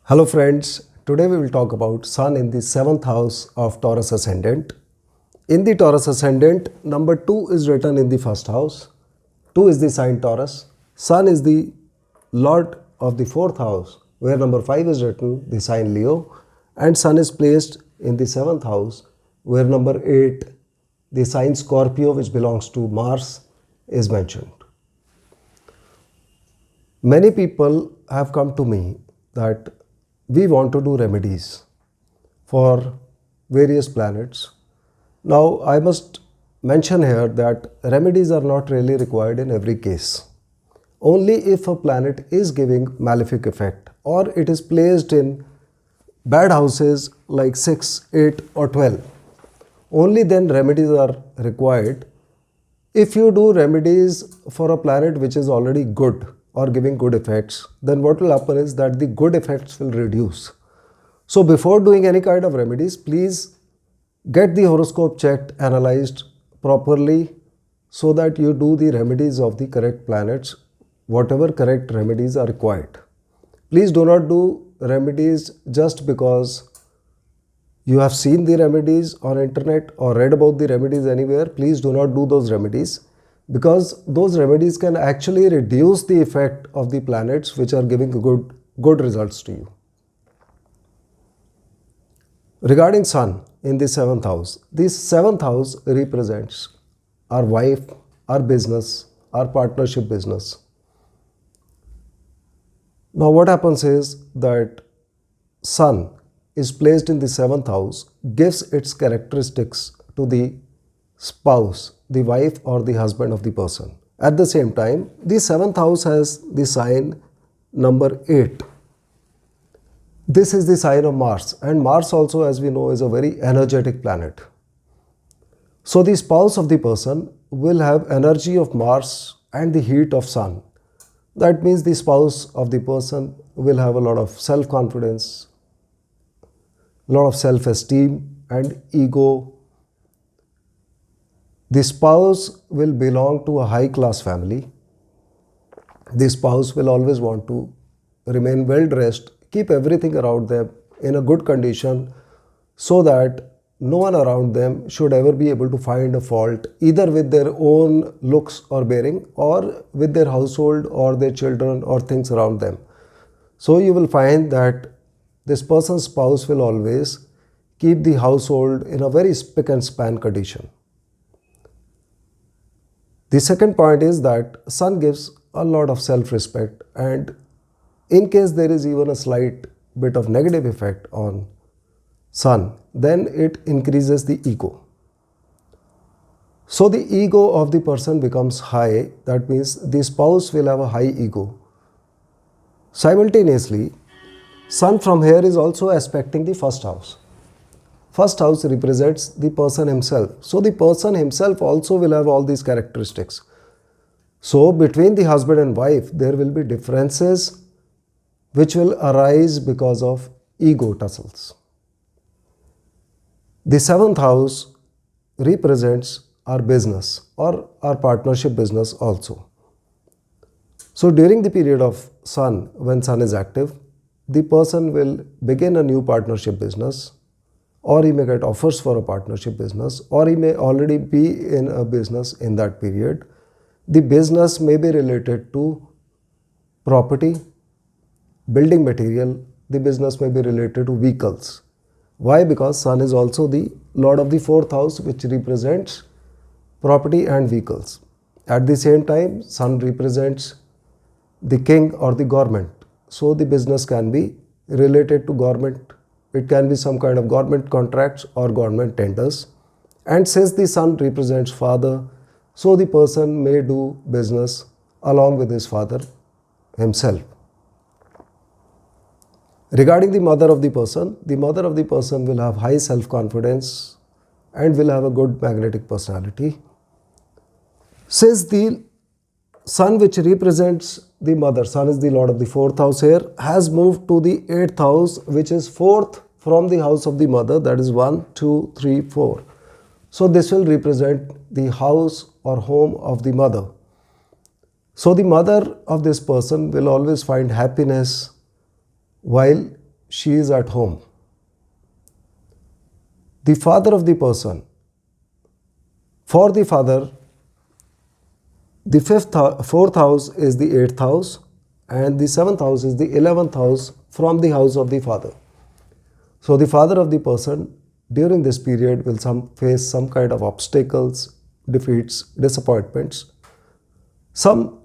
Hello friends, today we will talk about Sun in the 7th house of Taurus Ascendant. In the Taurus Ascendant, number 2 is written in the 1st house. 2 is the sign Taurus. Sun is the Lord of the 4th house, where number 5 is written, the sign Leo. And Sun is placed in the 7th house, where number 8, the sign Scorpio, which belongs to Mars, is mentioned. Many people have come to me that we want to do remedies for various planets. Now, I must mention here that remedies are not really required in every case. Only if a planet is giving malefic effect or it is placed in bad houses like 6, 8 or 12, only then remedies are required. If you do remedies for a planet which is already good or giving good effects, then what will happen is that the good effects will reduce. So before doing any kind of remedies, please get the horoscope checked, analyzed properly so that you do the remedies of the correct planets, whatever correct remedies are required. Please do not do remedies just because you have seen the remedies on internet or read about the remedies anywhere. Please do not do those remedies, because those remedies can actually reduce the effect of the planets which are giving good results to you. Regarding Sun in the 7th house, this 7th house represents our wife, our business, our partnership business. Now what happens is that Sun is placed in the 7th house, gives its characteristics to the spouse, the wife or the husband of the person. At the same time, the 7th house has the sign number 8. This is the sign of Mars, and Mars also, as we know, is a very energetic planet. So the spouse of the person will have energy of Mars and the heat of Sun. That means the spouse of the person will have a lot of self-confidence, a lot of self-esteem and ego. The spouse will belong to a high-class family. The spouse will always want to remain well-dressed, keep everything around them in a good condition so that no one around them should ever be able to find a fault either with their own looks or bearing or with their household or their children or things around them. So you will find that this person's spouse will always keep the household in a very spick and span condition. The second point is that Sun gives a lot of self-respect, and in case there is even a slight bit of negative effect on Sun, then it increases the ego. So the ego of the person becomes high. That means the spouse will have a high ego. Simultaneously, Sun from here is also aspecting the 1st house. 1st house represents the person himself. So the person himself also will have all these characteristics. So between the husband and wife, there will be differences which will arise because of ego tussles. The 7th house represents our business or our partnership business also. So during the period of Sun, when Sun is active, the person will begin a new partnership business, or he may get offers for a partnership business, or he may already be in a business in that period. The business may be related to property, building material. The business may be related to vehicles. Why? Because Sun is also the Lord of the 4th house, which represents property and vehicles. At the same time, Sun represents the king or the government. So the business can be related to government. It can be some kind of government contracts or government tenders. And since the Sun represents father, so the person may do business along with his father himself. Regarding the mother of the person will have high self-confidence and will have a good magnetic personality. Since the Sun, which represents the mother, Sun is the Lord of the 4th house here, has moved to the 8th house, which is 4th from the house of the mother, that is 1, 2, 3, 4. So this will represent the house or home of the mother. So the mother of this person will always find happiness while she is at home. The father of the person, for the father, the fourth house is the 8th house and the 7th house is the 11th house from the house of the father. So the father of the person during this period will face some kind of obstacles, defeats, disappointments, some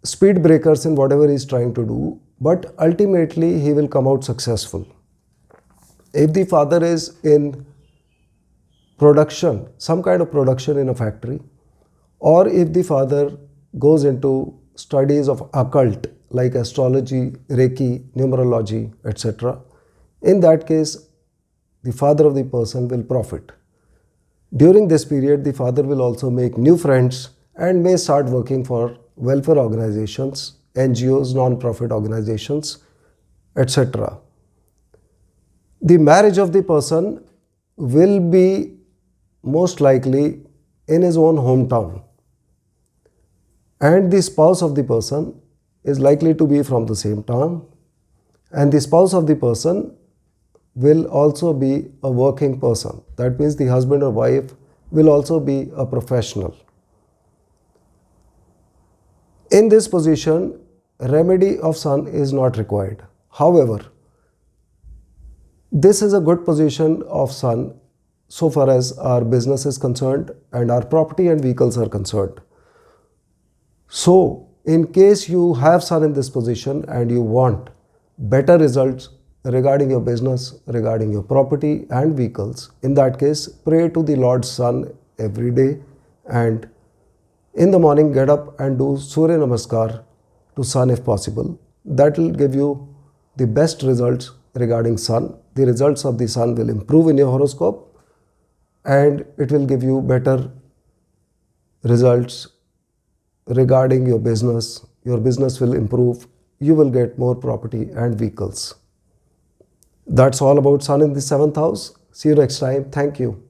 speed breakers in whatever he is trying to do, but ultimately he will come out successful. If the father is in production, some kind of production in a factory, or if the father goes into studies of occult like astrology, Reiki, numerology, etc., in that case, the father of the person will profit. During this period, the father will also make new friends and may start working for welfare organizations, NGOs, non-profit organizations, etc. The marriage of the person will be most likely in his own hometown, and the spouse of the person is likely to be from the same town, and the spouse of the person will also be a working person. That means the husband or wife will also be a professional. In this position, remedy of sun is not required. However, this is a good position of sun so far as our business is concerned and our property and vehicles are concerned. So, in case you have sun in this position and you want better results regarding your business, regarding your property and vehicles, in that case, pray to the Lord Sun every day, and in the morning get up and do Surya Namaskar to sun if possible. That will give you the best results regarding sun. The results of the sun will improve in your horoscope and it will give you better results regarding your business. Your business will improve. You will get more property and vehicles. That's all about sun in the 7th house. See you next time. Thank you.